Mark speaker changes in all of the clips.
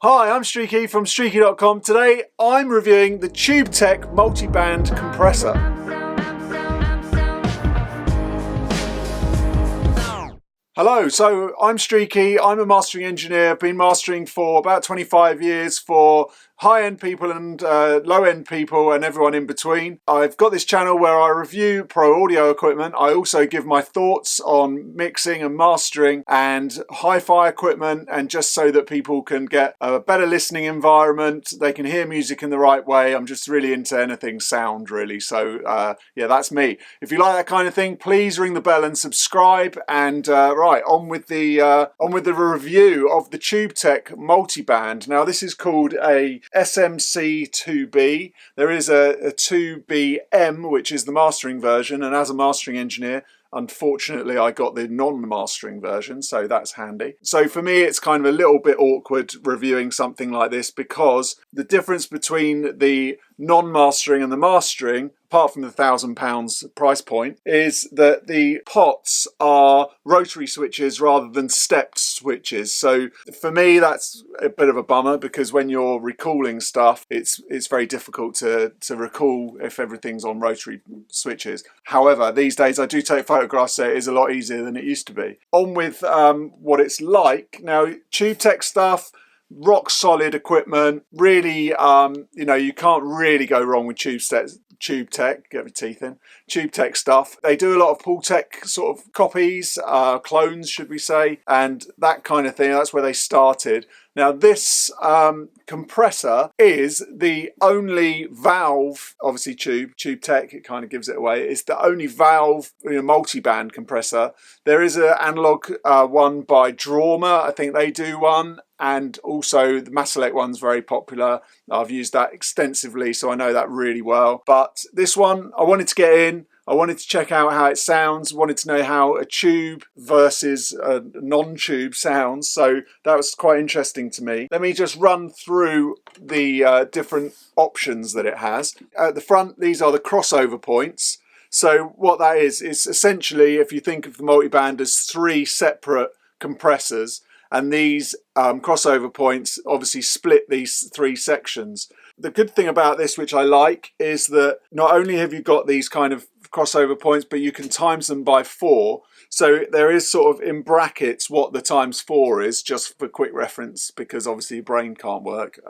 Speaker 1: Hi, I'm Streaky from Streaky.com. Today I'm reviewing the Tubetech Multiband Compressor. Hello, so I'm Streaky, I'm a mastering engineer, been mastering for about 25 years for high-end people and low-end people and everyone in between. I've got this channel where I review pro audio equipment. I also give my thoughts on mixing and mastering and hi-fi equipment, and just so that people can get a better listening environment, they can hear music in the right way. I'm just really into anything sound, really. So yeah, that's me. If you like that kind of thing, please ring the bell and subscribe. And right, on with the review of the Tubetech Multiband. Now this is called a SMC2B. There is a 2BM, which is the mastering version, and as a mastering engineer, unfortunately I got the non-mastering version, so that's handy. So for me it's kind of a little bit awkward reviewing something like this, because the difference between the non-mastering and the mastering, apart from the £1,000 price point, is that the pots are rotary switches rather than stepped switches. So for me that's a bit of a bummer, because when you're recalling stuff it's very difficult to recall if everything's on rotary switches. However, these days I do take photographs, so it is a lot easier than it used to be. On with what it's like. Now, Tubetech stuff, rock solid equipment, really, you know, you can't really go wrong with Tubetech, get my teeth in, Tubetech stuff. They do a lot of Pultec sort of copies, clones should we say, and that kind of thing. That's where they started. Now this compressor is the only valve, obviously Tubetech, it kind of gives it away, it's the only valve, multi-band compressor. There is an analog one by Drama, I think they do one, and also the Maselect one's very popular. I've used that extensively, so I know that really well. But this one, I wanted to get in. I wanted to check out how it sounds, wanted to know how a tube versus a non-tube sounds, so that was quite interesting to me. Let me just run through the different options that it has. At the front, these are the crossover points. So what that is essentially, if you think of the multiband as three separate compressors, and these crossover points obviously split these three sections. The good thing about this, which I like, is that not only have you got these kind of crossover points, but you can times them by 4. So there is sort of in brackets what the times 4 is, just for quick reference, because obviously your brain can't work,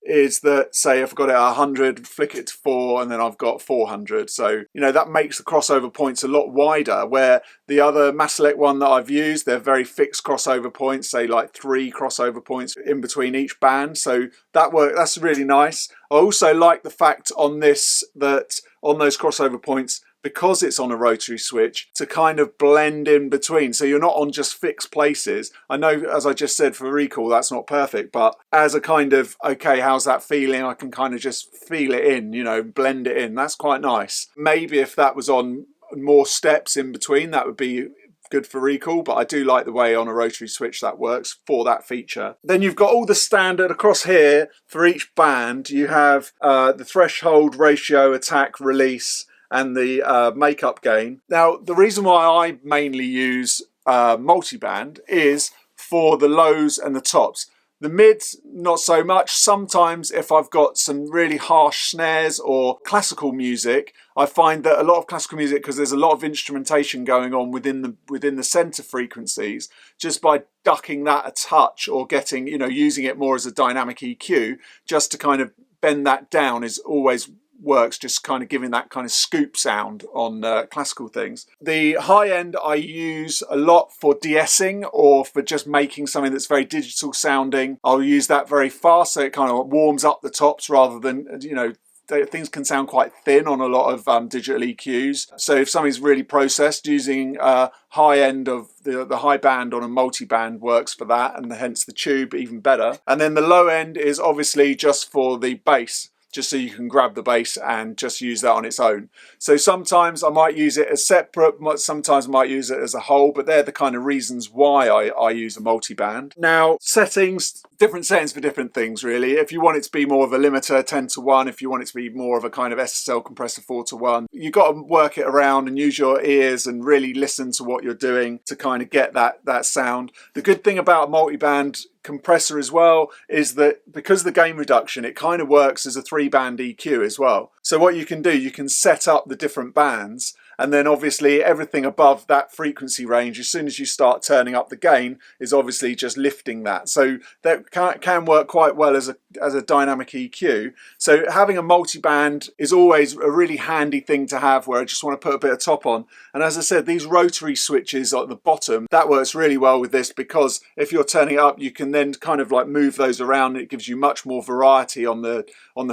Speaker 1: is that, say if I've got it at 100, flick it to 4, and then I've got 400. So, you know, that makes the crossover points a lot wider, where the other Maselect one that I've used, they're very fixed crossover points, say like 3 crossover points in between each band. So that's really nice. I also like the fact on this that on those crossover points, because it's on a rotary switch, to kind of blend in between. So you're not on just fixed places. I know, as I just said, for recall, that's not perfect, but as a kind of, okay, how's that feeling? I can kind of just feel it in, you know, blend it in. That's quite nice. Maybe if that was on more steps in between, that would be good for recall, but I do like the way on a rotary switch that works for that feature. Then you've got all the standard across here for each band. You have the threshold, ratio, attack, release, and the makeup gain. Now, the reason why I mainly use multiband is for the lows and the tops. The mids, not so much. Sometimes if I've got some really harsh snares or classical music, I find that a lot of classical music, because there's a lot of instrumentation going on within the center frequencies, just by ducking that a touch or getting, you know, using it more as a dynamic EQ, just to kind of bend that down is always works, just kind of giving that kind of scoop sound on classical things. The high end I use a lot for de-essing, or for just making something that's very digital sounding. I'll use that very fast, so it kind of warms up the tops rather than, you know, things can sound quite thin on a lot of digital EQs. So if something's really processed, using high end of the high band on a multi-band works for that, and hence the tube even better. And then the low end is obviously just for the bass, just so you can grab the bass and just use that on its own. So sometimes I might use it as separate, sometimes I might use it as a whole, but they're the kind of reasons why I use a multi-band. Now, settings, different settings for different things, really. If you want it to be more of a limiter, 10:1, if you want it to be more of a kind of SSL compressor, 4:1, you've got to work it around and use your ears and really listen to what you're doing to kind of get that sound. The good thing about a multiband compressor as well is that because of the gain reduction, it kind of works as a 3-band EQ as well. So what you can do, you can set up the different bands, and then obviously everything above that frequency range, as soon as you start turning up the gain, is obviously just lifting that. So that can work quite well as a dynamic EQ. So having a multiband is always a really handy thing to have, where I just want to put a bit of top on. And as I said, these rotary switches at the bottom, that works really well with this, because if you're turning it up, you can then kind of like move those around. It gives you much more variety on the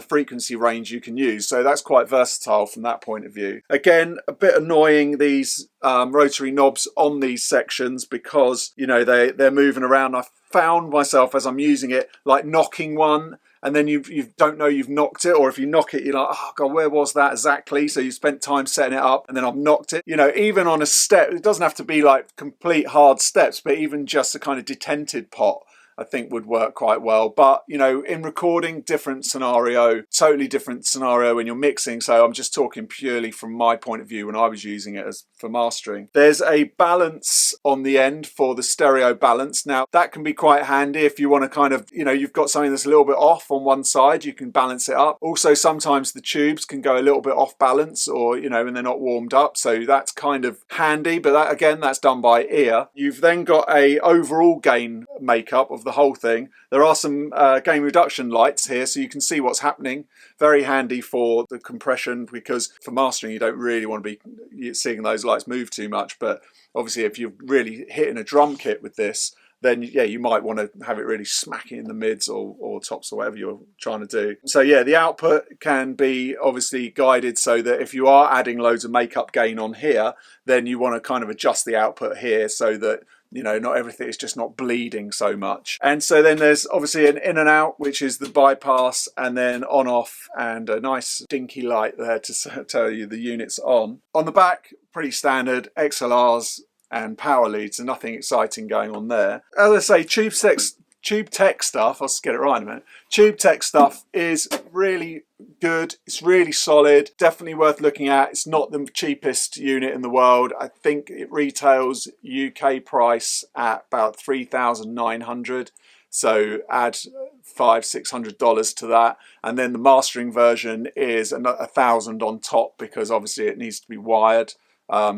Speaker 1: frequency range you can use. So that's quite versatile from that point of view. Again, a bit annoying, these rotary knobs on these sections, because you know they're moving around. I found myself as I'm using it like knocking one, and then you don't know you've knocked it, or if you knock it you're like, oh god, where was that exactly? So you spent time setting it up and then I've knocked it. You know, even on a step, it doesn't have to be like complete hard steps, but even just a kind of detented pot I think would work quite well. But you know, in recording, different scenario, totally different scenario when you're mixing. So I'm just talking purely from my point of view when I was using it as for mastering. There's a balance on the end for the stereo balance. Now that can be quite handy if you want to kind of, you know, you've got something that's a little bit off on one side, you can balance it up. Also sometimes the tubes can go a little bit off balance, or you know, when they're not warmed up, so that's kind of handy. But that, again, that's done by ear. You've then got a overall gain makeup of the whole thing. There are some gain reduction lights here, so you can see what's happening. Very handy for the compression, because for mastering you don't really want to be seeing those lights move too much. But obviously if you're really hitting a drum kit with this, then yeah, you might want to have it really smacking in the mids or tops or whatever you're trying to do. So yeah, the output can be obviously guided, so that if you are adding loads of makeup gain on here, then you want to kind of adjust the output here so that, you know, not everything is just not bleeding so much. And so then there's obviously an in and out, which is the bypass, and then on off, and a nice dinky light there to tell you the unit's on. On the back, pretty standard XLRs and power leads, and nothing exciting going on there. As I say, Tubetech stuff, I'll just get it right in a minute. Tubetech stuff is really good. It's really solid. Definitely worth looking at. It's not the cheapest unit in the world. I think it retails UK price at about $3,900. So add $500-600 to that, and then the mastering version is $1,000 on top, because obviously it needs to be wired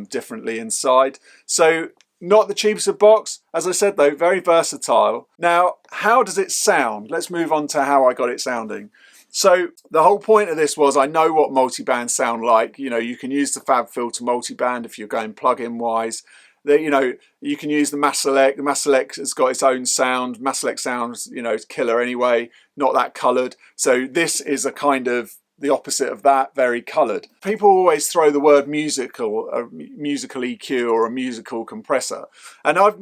Speaker 1: differently inside. So not the cheapest of box. As I said though, very versatile. Now, how does it sound? Let's move on to how I got it sounding. So the whole point of this was, I know what multibands sound like. You know, you can use the Fab Filter multiband if you're going plug-in wise. You know, you can use the Maselec. The Maselec has got its own sound. Maselec sounds, you know, it's killer anyway, not that coloured. So this is a kind of the opposite of that, very coloured. People always throw the word musical, a musical EQ or a musical compressor. And I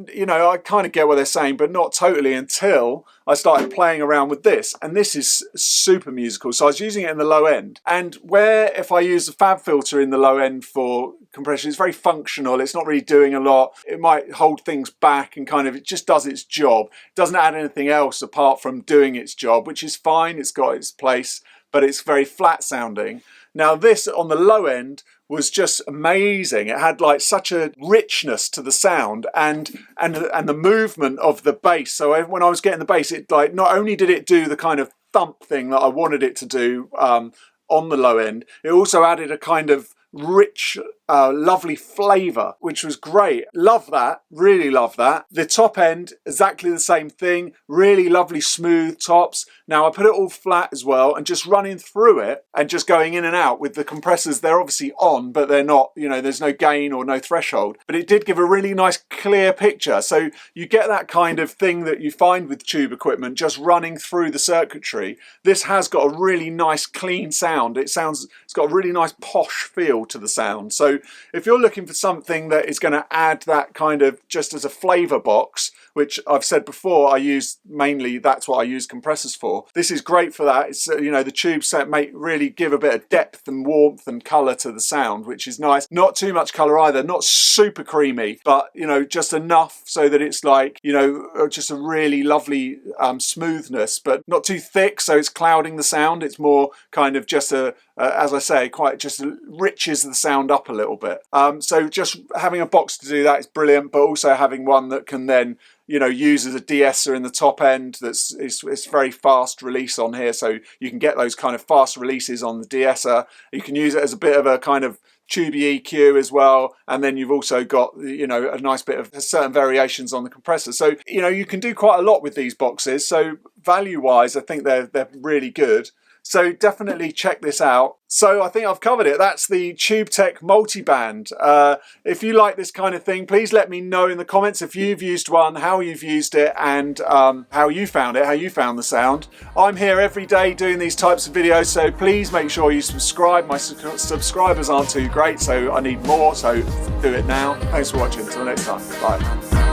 Speaker 1: kind of get what they're saying, but not totally, until I started playing around with this. And this is super musical. So I was using it in the low end. And where if I use the Fab Filter in the low end for compression, it's very functional. It's not really doing a lot. It might hold things back and kind of, it just does its job. It doesn't add anything else apart from doing its job, which is fine. It's got its place, but it's very flat sounding. Now this on the low end was just amazing. It had like such a richness to the sound and the movement of the bass. So when I was getting the bass, it like, not only did it do the kind of thump thing that I wanted it to do on the low end, it also added a kind of rich, lovely flavour, which was great. Love that, really love that. The top end, exactly the same thing, really lovely smooth tops. Now I put it all flat as well, and just running through it and just going in and out with the compressors. They're obviously on, but they're not, you know, there's no gain or no threshold, but it did give a really nice clear picture. So you get that kind of thing that you find with tube equipment just running through the circuitry. This has got a really nice clean sound. It's got a really nice posh feel to the sound. So if you're looking for something that is going to add that kind of, just as a flavour box, which I've said before, I use mainly, that's what I use compressors for. for. This is great for that. It's the tubes really give a bit of depth and warmth and colour to the sound, which is nice. Not too much colour either, not super creamy, but just enough so that it's like just a really lovely smoothness, but not too thick so it's clouding the sound. It's more kind of just as I say, quite just riches the sound up a little bit. So just having a box to do that is brilliant, but also having one that can then use as a de-esser in the top end. It's very fast release on here, so you can get those kind of fast releases on the de-esser. You can use it as a bit of a kind of tubey EQ as well, and then you've also got a nice bit of certain variations on the compressor. So you can do quite a lot with these boxes. So value wise, I think they're really good. So definitely check this out. So I think I've covered it. That's the Tubetech Multiband. If you like this kind of thing, please let me know in the comments if you've used one, how you've used it, and how you found it, how you found the sound. I'm here every day doing these types of videos, so please make sure you subscribe. My subscribers aren't too great, so I need more, so do it now. Thanks for watching. Until next time. Bye.